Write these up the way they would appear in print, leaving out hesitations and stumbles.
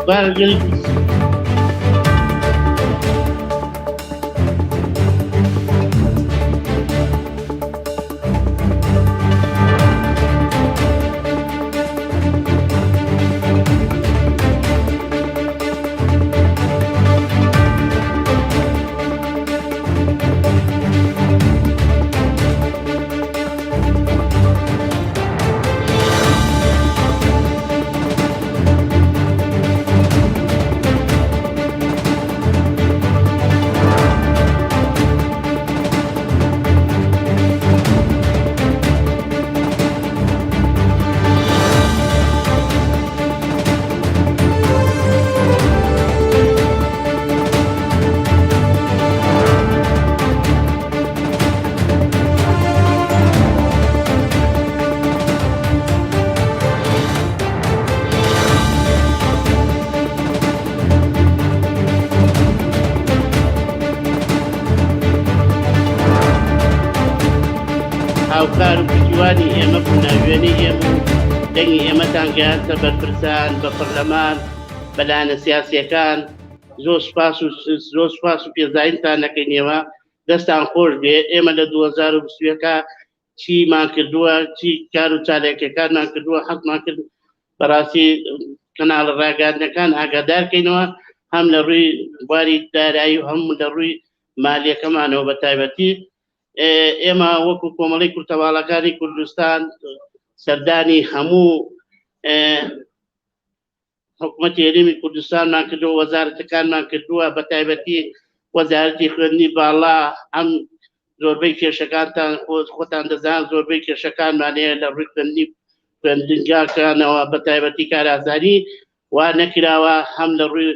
هاوکارگەری هاوکار و پشتیوانی ئێمە بوونە وێنەی ئێمە و دەنگی ئێمەتان گەیاندە بەرپرسان بە پەرلەمان بەلایەنە سیاسیەکان زۆر سوپاس و پێزاینتان دەکەینەوە دەستان خۆش بێ ئێمە لە 2020 چیمان کردووە چی کار و چالێکەکانمان کردووە حەزمان کرد بەڕاستی کەناڵە ڕاگەاندنەکان ئاگادارکەینەوە هەم لە ڕووی بواری دارایی و هەم لە ڕووی مالیەکەمانەوە بە تایبەتی ئێمە وەکو کۆمەڵی کورتەواڵەکانی کوردستان سەردانی هەموو حکوومەتی هەرێمی کوردستانمان کردووە وەزارەتەکانمان کردووە بە تایبەتی وەزارەتی خوێندنی باڵا ئەم زۆربەی کێشەکانتان خۆتان دەزان زۆربەی کێشەکانمانەیە لە ڕووی خوێندنگاکانەوە بە تایبەتی کارئازاری وا نەکراوە هەم لە ڕووی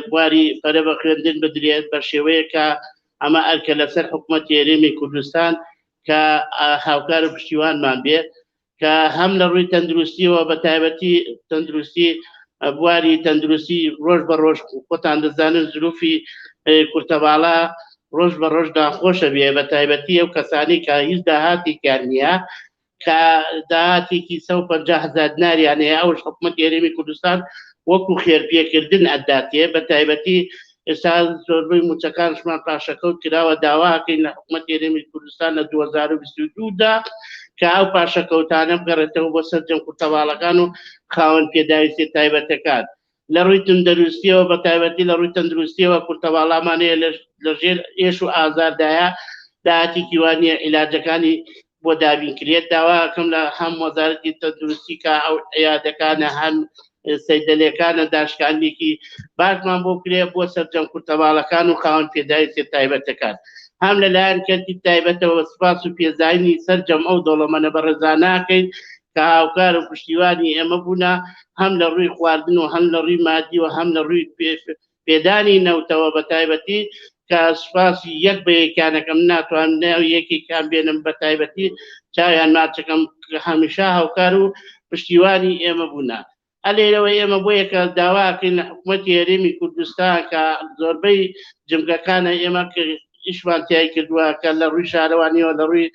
بواری پەرە بە خوێندن بدرێت بە شێوەیەکە ئەمە ئەرکە لەسەر حکوومەتی هەرێمی کوردستان کە هاوکار و پشتیوانمان بێت کە هەم لە ڕووی تەندروستیەوە بە تایبەتی تەندروستی بواری تەندروستی ڕۆژ بە ڕۆژ خۆتان دەزانن زروفی کورتەواڵە ڕۆژ بە ڕۆژ داخۆشە بێ بە تایبەتی ئەو کەسانی کە هیچ داهاتی کار نییە کە داهاتێکی 150,000 دیناریان هەیە ئەوش حکوومەتی هەرێمی کوردستان وەکو خێرپێکردن ئەداتێ بە تایبەتی ئێستا زۆربەی موچەکانشمان پاشەکەوت کراوە داواکەین لە حکوومەتی هەرێمی کوردستان لە 2022دا کە ئەو پاشەکەوتانە بگەڕێتەوە بۆ سەرجەم کورتەواڵەکان و خاوەن پێداویستی تایبەتەکان لە ڕووی تەندروستیەوە بە تایبەتی لە ڕووی تەندروستیەوە کورتەواڵامانەیە لەژێر ئێش و ئازاردایە داهاتێکی وانە عیلاجەکانی بۆ دابینکرێت داواکەم لە هەم وەزارەتی تەندروستی کە ئەو عیادەکانە هەم سەیدەلێکانە داشکاندێکی باشمان بۆ کرێ بۆ سەرجەم کورتەواڵەکان و خاوەن پێداویستی تایبەتەکان هەم لەلایەن کەرتی تایبەتەوە سوپاس و پێزاینی سەرجەم ئەو دەوڵەمەنە بەڕێزا ناکەین کە هاوکار و پشتیوانی ئێمە بوونە هەم لە ڕووی خواردن و هەم لە ڕووی مادی و هەم لە ڕووی پێدانی نەوتەوە بە تایبەتی کە سوپاسی یەک بە یەکیانەکەم ناتوانم یەکێکیان بێنم بە تایبەتی چاویان ماچەکەم هەمیشە هاوکار و پشتیوانی ئێمە بوونە ئەلێرەوە ئێمە بۆ یەکە داواکەین لە حکوومەتی هەرێمی کوردستان کە زۆربەی جمگەکانە ئێمە ئیشمان تیای کردووە کە لە ڕووی شارەوانیەوە لە ڕووی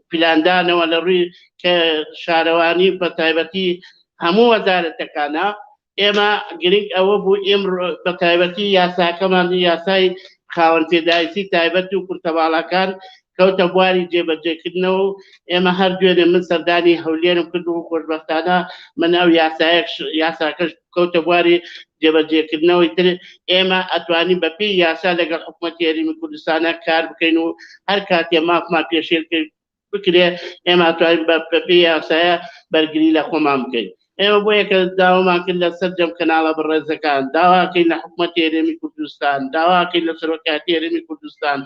پلاندانەوە لە ڕووی شارەوانی بە تایبەتی هەموو وەزارەتەکانە ئێمە گرنگ ئەوە بوو ئێمە بە تایبەتی یاساکەمان یاسای خاوەن پێداویستی تایبەت و کورتەواڵەکان کەوتە بواری جێبەجێکردنەوە و ئێمە هەر دوێنێ من سەردانی هەولێرم کرد و خۆشبەختانە من ئەو یاساکەش کەوتە بواری جێبەجێکردنەوەی تر ئێمە ئەتوانین بە پێی یاسا لەگەڵ حکوومەتی هەرێمی کوردستانە کار بکەین و هەر کاتێ مافمان پێشێل بکرێ ئێمە ئەتوانین بە پێی یاسایە بەرگری لە خۆمان بکەین ئێمە بۆ یەکە داوامان کرد لە سەرجەم کەناڵە بەڕێزەکان داواکەین لە حکوومەتی هەرێمی کوردستان داواکەین لە سەرۆکاتی هەرێمی کوردستان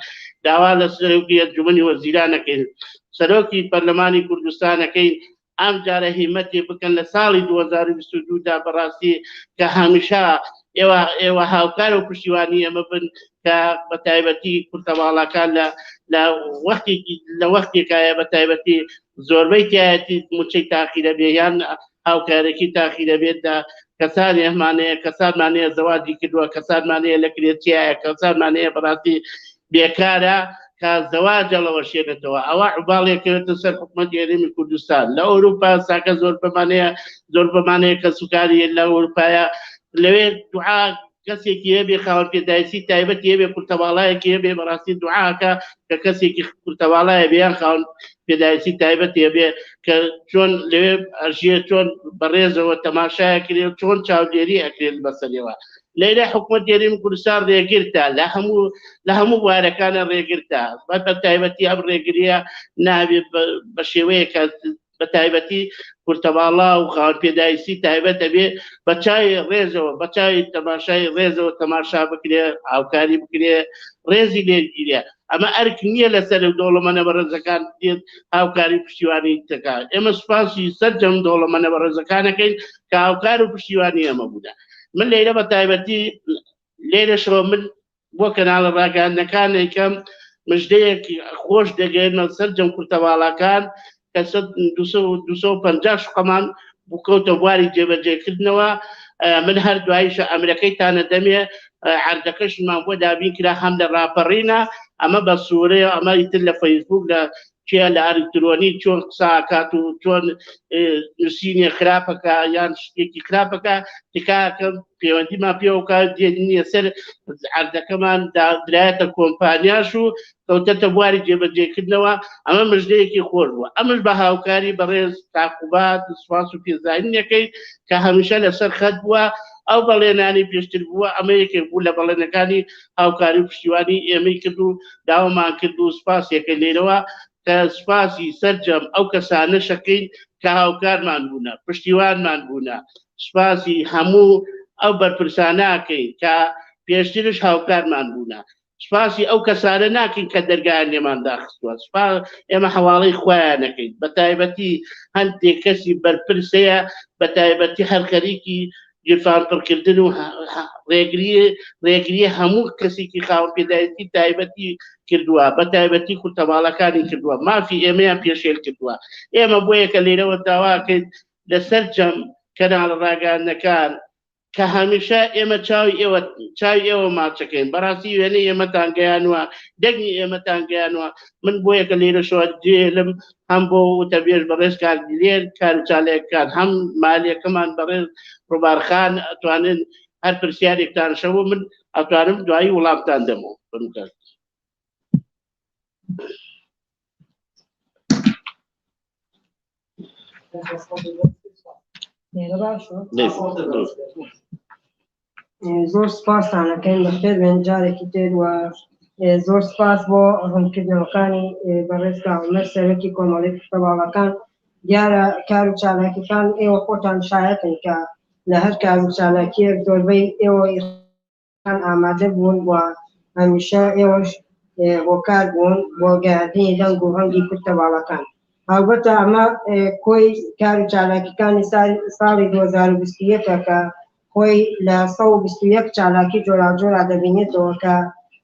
داوا لە سەرۆکی ئەنجومەنی وەزیرانەکەین سەرۆکی پەرلەمانی کوردستانەکەین ئەم جارە هیمەتی بکەن لە ساڵی 2022دا بەڕاستی کە هەمیشە ئێوە هاوکار و پشتیوانی ئەمە بن کە بە تایبەتی کورتەواڵەکان لە وەختێکایە بە تایبەتی زۆربەی تایەتی موچەی تاخیرە بێ یان هاوکارێکی تاخیرە بێتدا کەسانی ئەمانەیە کەسانمانەیە زەواجی کردووە کەسانمانەیە لە کرێچیایە کەسانمانەیە بەڕاستی بێکارە کە زەواجەڵەوە شێنێتەوە ئەوە عوباڵێکەوێتە سەر حکوومەتی هەرێمی کوردستان لە ئەوروپا ساکە زۆر بەمانەیە کە سوکاری لە ئەوروپایە لەوێ دوعا کەسێکی هەبێ خاوەن پێداویستی تایبەتی هەبێ کورتەباڵایەکی هەبێ بەڕاستی دوعاکە کە کەسێکی کورتەباڵایە بێیان خاوەن پێداویستی تایبەتی هەبێ کە چۆن لەوێ ئەژێ چۆن بەڕێزەوە تەماشایەکرێ چۆن چاودێری ئەکرێت بەسەرەوە لەیرە حکوومەت هێرشی کوردستان ڕێگرتە لە هەموو بوارەکانە ڕێگرتە بە تایبەتی ئەم ڕێگریە نابێت بە شێوەیەکە بە تایبەتی کورتەباڵا و خاوەن پێداویستی تایبەتە بێ بە چای ڕێزەوە بە چای تەماشای ڕێزەوە تەماشا بکرێ هاوکاری بکرێ ڕێزی لێگیرێ ئەمە ئەرک نییە لەسەر دەوڵەمەنە بەڕێزەکان دێت هاوکاری پشتیوانی دەکات ئێمە سوپاسی سەرجەم دەوڵەمەنە بەڕێزەکانەکەین کە هاوکار و پشتیوانی ئەمە بووە من لێرە بە تایبەتی لێرەشەوە من بۆ کەناڵە ڕاگەاندنەکانێکم مژدەیەکی خۆش دەگەێنە سەرجەم کورتەباڵەکان کە 250 شقەمان بکەوتە بواری جێبەجێکردنەوە من هەر دواییشە ئەمریکەیتانە دەمێ عەردەکەشمان بۆ دابین کرا هەم لە ڕاپەڕینە ئەمە بە سوورەیە ئەمە ئیتر لە فەیسبوک لە چێ لە ئەلکترۆنی چۆن قساکات و چۆن نووسینێ خراپەکە یان شتێکی خراپەکە تکاکە پەیوەندیمان پێوەکە دێنیە سەر عەردەکەمان درایەتە کۆمپانیاش و کەوتەتە بواری جێبەجێکردنەوە ئەمە مژدەیەکی خۆش بووە ئەمەش بە هاوکاری بەڕێز تاقوبات سوپاس و پێزانینەکەی کە هەمیشە لەسەر خەت بووە ئەو بەڵێنانی پێشتر بووە ئەمە یەکێک بوو لە بەڵێنەکانی هاوکاری و پشتیوانی ئێمەی کرد و داوامان کرد و سوپاسێکە لێرەوە کە سوپاسی سەرجەم ئەو کەسانە شەکەین کە هاوکارمان بوونە پشتیوانمان بوونە سوپاسی هەموو ئەو بەرپرساناکەین کە پێشترش هاوکارمان بوونە سوپاسی ئەو کەسانە ناکەین کە دەرگایان لێمان داخستووە ئێمە حواڵەی خۆیان نەکەین بە تایبەتی هەندێک کەسی بەرپرسەیە بە تایبەتی هەر خەریکی گیرفانپڕکردن و ڕێگریە هەموو کەسێکی خاوەن پێداویستی تایبەتی کردووە بە تایبەتی کورتەباڵەکانی کردووە مافی ئێمەیان پێشێل کردووە ئێمە بۆ یەکە لێرەوە داواکەین لەسەر جەم کەناڵە ڕاگەاندنەکان کە هەمیشە ئێمە چاوی ئێوە ماچەکەین بەڕاستی وێنەی ئێمەتان گەیانوە دەنگی ئێمەتان گەیانوە من بۆ یەکە لێرەشەوە جێلم هەم بۆ وتەبێژ بەڕێز کارگلێر کارچالەکان هەم مالیەکەمان بەڕێز ڕووبارخان ئەتوانن هەر پرسیارێکتان شەوە من ئەتوانم دوایی وڵامتان دەمەوە بنکات زۆر سپاسان ئەەکەین بەخێر بێن جارێکی تر وە زۆر سپاس بۆ ڕوونکردنەوەکانی بەڕێزگا عومەر سەرۆکی کۆمەڵی کورتەباڵەکان دیارە کار و چالاکیەکان ئێوە خۆتان شایەتن کە لە هەر کار و چالاکیەک زۆربەی ئێوە ئامادە بوون و هەمیشە ئێوەش هۆکار بوون بۆ گەیاندنی دەنگ و هەنگی کورتەباڵەکان هەڵبەتە ئەمە کۆی کار و چالاکیەکانی ساڵی 2021 کە خۆی لە 121 چالاکی جۆراجۆرا دەبینێتەوە کە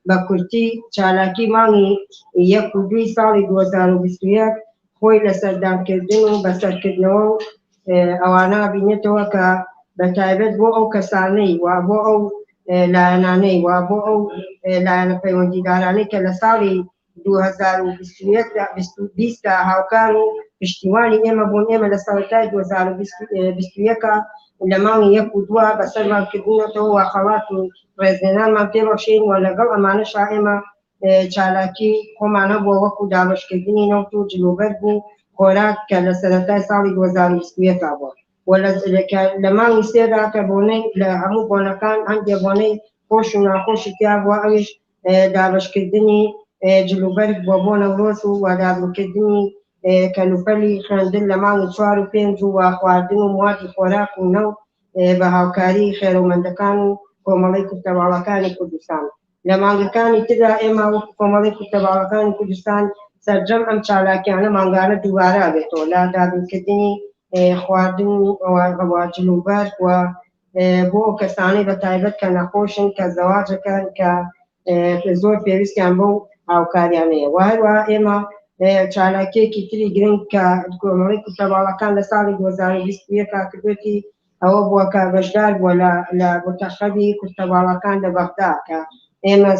بە کورتی چالاکی مانگی 1 و 2 ساڵی 2021 خۆی لە سەردانکردن و بەسەرکردنەوە و ئەوانە بینێتەوە کە بە تایبەت بۆ ئەو کەسانەی و بۆ ئەو لایەنانەی و بۆ ئەو لایەنە پەیوەندیدارانەی کە لە ساڵی 2020 هاوکار و پشتیوانی ئێمە بوون ئێمە لە سەرەتای 2021 لە ماڵی 1 و 2 بەسەرمانکردنەوە و خەڵات و ڕێزلێنانمان پێبەخشین و لەگەڵ ئەمانەشا ئێمە چالاکی خۆمانە بۆ وەکو دابەشکردنی نەوت و جلوبەر بوو خۆراک کە لە سەرەتای ساڵی 2021 بووە و لە ماڵی سێدا کە بۆنەی لە هەموو بۆنەکان هەندێک بۆنەی خۆش و ناخۆشی تیا بووە ئەویش دابەشکردنی جلوبەر بۆ نەورۆز و دابڕکردنی کەلوپەلی خوێندن لە ماڵی 4 و 5 و خواردن و موادی خۆراک و نەوت بە هاوکاری خێرەومەندەکان و کۆمەڵی کورتەباڵەکانی کوردستان لە مانگەکانی تردا ئێمە وەکو کۆمەڵی کورتەباڵەکانی کوردستان سەرجەم ئەم چالاکیانە مانگانە دووبارە بێتەوە لە دابینکردنی خواردن و جلوبەر و بۆ کەسانەی بە تایبەت کە نەخۆشن کە زەواجەکەن کە زۆر پێویستیان بەو هاوکاریانەیە و هەروەها ئێمە چالاکیەکی تری گرنگ کە کۆمەڵی کورتەباڵەکان لە ساڵی 2021 کردوێتی ئەوە بووە کە بەشدار بووە لە متەخەبی کورتەباڵەکان لە بەغدا کە ئێمە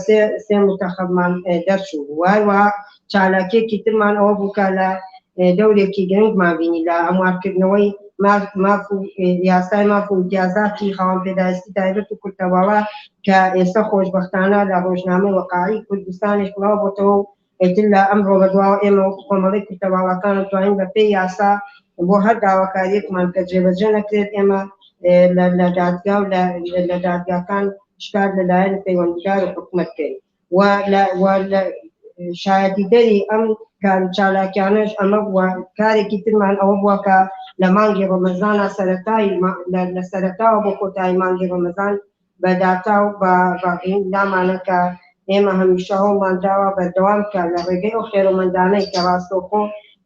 سێ متەخەبمان دەرچوو و هەروەها چالاکیەکی ترمان ئەوە بوو کە لە دەورێکی گرنگمان بینی لە هەموارکردنەوەی ماف و یاسای ماف و امتیازاتی خاوەن پێداویستی تایبەت و کورتەواڵە کە ئێستا خۆشبەختانە لە ڕۆژنامەی وەقاعی کوردستانیش بڵاو بۆتەوە و ئیتر لە ئەمڕۆ بەدواوە ئێمە وەکو کۆمەڵی کورتەواڵەکان دەتوانین بە پێی یاسا بۆ هەر داواکاریەکمان کە جێبەجێ نەکرێت ئێمە لە دادگا و لە دادگاکان شکار لەلایەن پەیوەندیدار و حکوومەت بکەین و لە شایەتی دەری ئەم کار چالاکیانەش ئەمە بووە کارێکی ترمان ئەوە بووە کە لە مانگی ڕەمەزانە لە سەرەتاوە بۆ کۆتایی مانگی ڕەمەزان بە داتا و باقین دامانە کە ئێمە هەمیشە هەوڵمان داوە بەردەوام بکە لە ڕێگەی ئەو خێرەمەندانەی کە ڕاستەوخۆ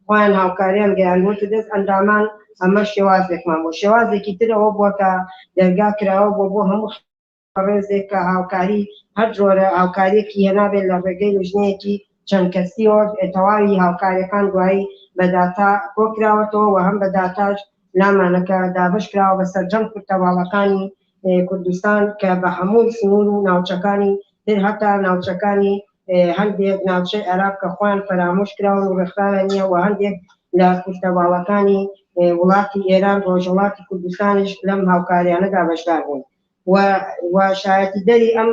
خۆیان هاوکاریان گەیاندوتە دەست ئەندامان ئەمە شێوازێکمان بۆ شێوازێکی تر ئەوە بووە کە دەرگا کراوە بۆ هەموو ڕێزێک کە هاوکاری هەر جۆرە هاوکاریەکی هێنابێت لە ڕێگەی لژنەیەکی چەند کەسیەوە تەواوی هاوکاریەکان دوایی بە داتا بۆ کراوەتەوە و هەم بە داتاش لامانەکە دابش کراوە بە سەرجەم کورتەواڵەکانی کوردستان کە بە هەموو سنوور و ناوچەکانی تر هەتا ناوچەکانی هەندێک ناوچەی عێراق کە خۆیان فەرامۆش کراون و ڕێکخراویان نییە و هەندێک لە کورتەواڵەکانی وڵاتی ئێران ڕۆژهەڵاتی کوردستانیش لەم هاوکاریانەدا بەشدار بوون و شایەتی دەری ئەم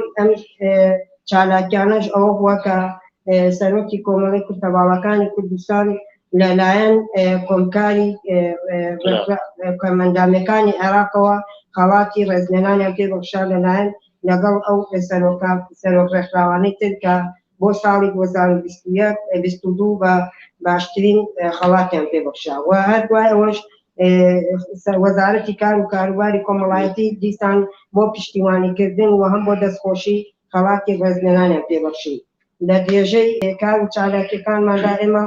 چالاکیانەش ئەوە بووە کە سەرۆکی کۆمەڵی کورتەواڵەکانی کوردستان لەلایەن کۆمکاری کۆمەندانەکانی عێراقەوە خەڵاتی ڕێزلێنانیان پێبەخشا لەلایەن لەگەڵ ئەو سەرۆک ڕێکخراوانەی تر کە بۆ ساڵی 2022 بە باشترین خەڵاتیان پێبەخشا و هەر دوای ئەوەش وەزارەتی کار و کاروباری کۆمەڵایەتی دیسان بۆ پشتیوانیکردن و هەم بۆ دەستخۆشی خەڵاتی ڕێزلێنانیان پێبەخشی لە درێژەی کار و چالاکیەکانماندا ئێمە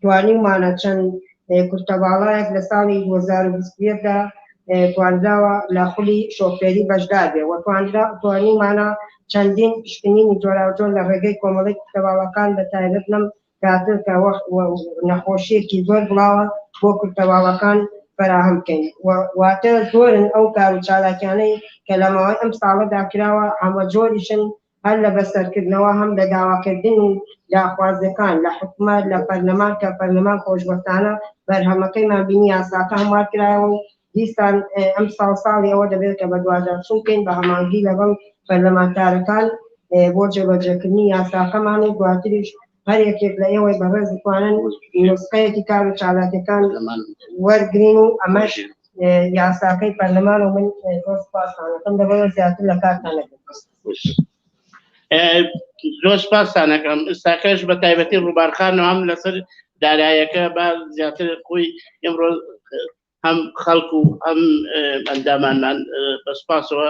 توانیمانە چەند کورتەواڵایەک لە ساڵی 2021دا توانراوە لە خولی شۆفێری بەشدار بێ و توانیمانە چەندین پشکنینی جۆراوجۆر لە ڕێگەی کۆمەڵی کورتەواڵەکان بە تایبەت لەم کاتر کە نەخۆشیەکی زۆر بڵاوە بۆ کورتەواڵەکان فراهم بکەین واتە زۆرن ئەو کار و چالاکیانەی کە لە ماوەی ئەم ساڵەدا کراوە ئەمە جۆریشن هەر لە بەسەرکردنەوە هەم لە داواکردن و داخوازەکان لە حکوومەت لە پەرلەمان کە پەرلەمان خۆشبەختانە بەرهەمەکەیمان بینی یاساکە هەموار کرایەوە و دیسان ئەم ساڵی ئەوە دەبێت کە بە دووادارچوون بکەین بە هەمانگی لەگەڵ پەرلەمانتارەکان بۆ جێبەجێکردنی یاساکەمان و دواتریش هەر یەکێک لە ئێوەی بەڕێز دەتوانن نوسخەیەکی کار و چالاکیەکان وەرگرین و ئەمەش یاساکەی پەرلەمان و من زۆر سوپاسانەکەم دەبەوە زیاتر لە کارتان نەکەم. زۆر سپاسان دەکەم ئێستاکەش بە تایبەتی ڕووبارخانەوە هەم لەسەر دارایەکە با زیاتر خۆی ئەمڕۆ هەم خەڵک و ئەم ئەندامانمان بە سوپاسەوە